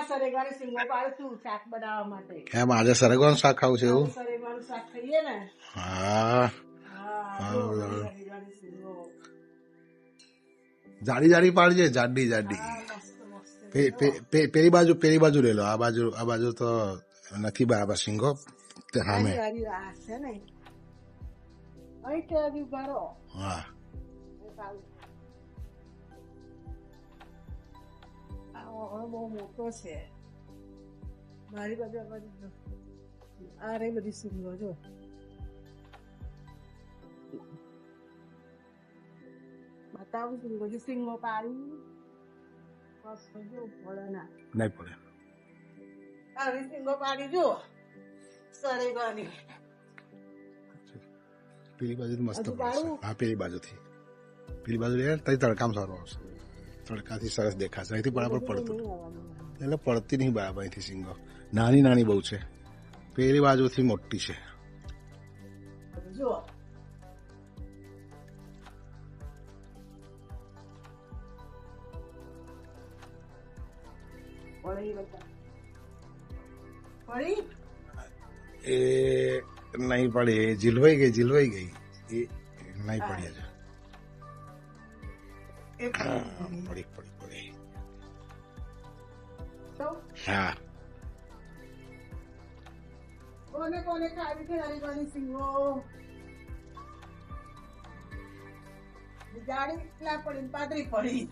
સરેગાની સિંગો પાડું છું શાક બનાવવા માટે. એમ આજે સરગવાનું શાક ખાવું છે એવું? સરેગાનું શાક ખાઈએ ને. હા હા જો સરેગાની સિંગો. જાડી જાડી પાડજે, જાડી જાડી. હા મસ્ત મસ્ત. પેલી બાજુ લે લો. આ બાજુ તો નથી બરાબર સિંગો. સામે મારી રાહ છે ને અહીં કેરી ભરો. હા બહુ મોટો છે મારી બાજુ. આ રહી બધી સિંગો જો. બતાવું સિંગો જો સિંગો પાડી જો પડે ના નહીં પડે. આવી સિંગો પાડી જો સરેગાની. પેલી બાજુ મસ્ત પડશે. હા પેલી બાજુથી લે તઈ તડકામાં સારું આવશે. તડકાથી સરસ દેખાશે. અહીંથી બરાબર પડતું એટલે પડતી નહીં બરાબર. અહીંથી સિંગો નાની નાની બહુ છે. પેલી બાજુથી મોટી છે. જો એ નહીં પડે. જીલવાઈ ગઈ એ નહીં પડી હજુ. પડી હા. કોને ખાવી છે સરેગાની સિંગો? જાડી ના પડી પાતળી પડી.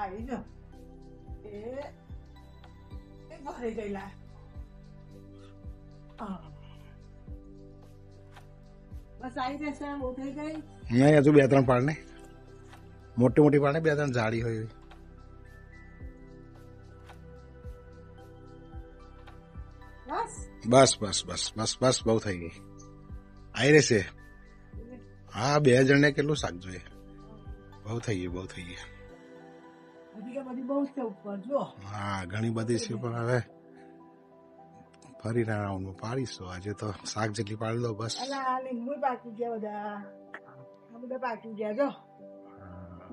આવી જો એ ભરી ગયેલા. બસ આવી જશે. બહુ થઈ ગઈ નહીં હજુ 2-3 પાડ ને. મોટી પાડ ને 2-3 જાડી હોય. બસ બહુ થઈ ગઈ. આવી રહેશે. હા 2 જણને કેટલું શાક જોઈએ? બહુ થઈ ગઈ. બહુ છે ઉપર જો. હા ઘણી બધી છે પણ હવે ફરી રાઉન્ડમાં પાડીશું. આજે તો શાક જેટલી પાડી લો બસ. લીંબુ પાકી ગયા બધા પાકી ગયા જો.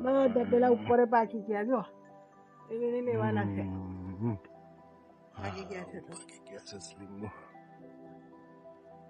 બધા પેલા ઉપર પાકી ગયા જો. એને લેવાના છે. પાકી ગયા છે લીંબુ.